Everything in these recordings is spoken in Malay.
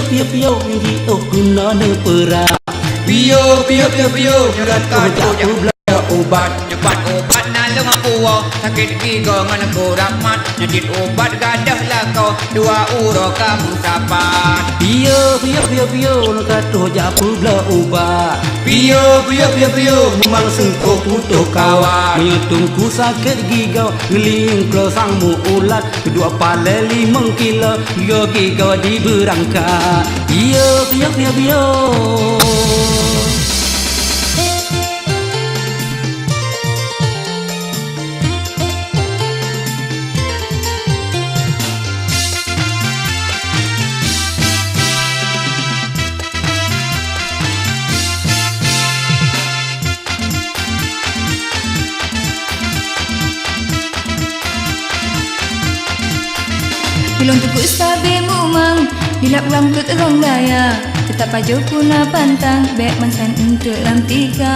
pio pio yang di guna ne pera. Pio nyurat kado yang obat cepat obat nalo ngapuo sakit gigi mana kurang mat nyedit obat gadah lah kau dua uro kamu sapat. Pio nak kado japu bela obat. Pio memang sengkau putuh kawan. Menyetungku sakit gigau ngeling ke sangmu ulat kedua pala 5 kilo yo gigau di berangkat. Pio Bilong tuku sabi mumang dilap ulang ke terong gaya tetap paju puna pantang bek mansan untuk lam tiga.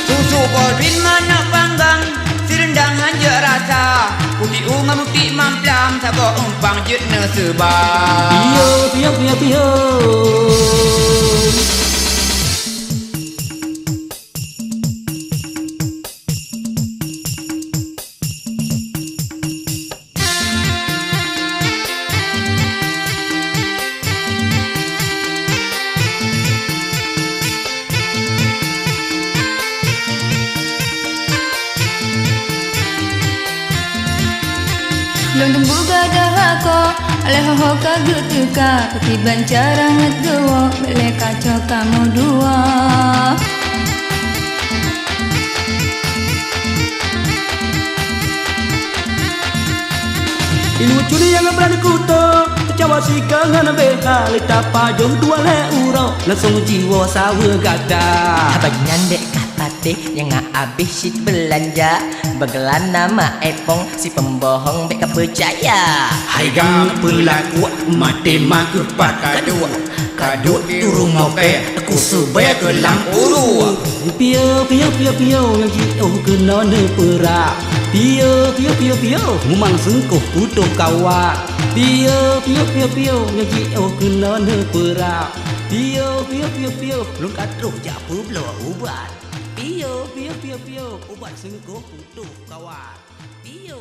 Susu polrin mana panggang si rendang hanja rasa putih umam putih mamplam sabok umpang jet ne sebab. Pio Long tunggu gadah ako aleh ho kagu tuka pati bancarang ngetuo bele kacau kamu dua. Ilu curi yang berani kuto Kecawa si kangen beha Lita pajong 2 euro Langsung jiwa sawa gada. Bagian dek kata teh yang habis si belanja Begelan nama epong si pembohong beka percaya. Hai gang pelaku mati mak kepat kado turun moke aku subaya ke lampu. Pio yang jio kena ne perak. Pio memang sengkuh putuh kawan. Pio yang jio kena ne perak. Pio lu kado japu bela ubat. Pio ubat sengkuh putuh kawan. Pio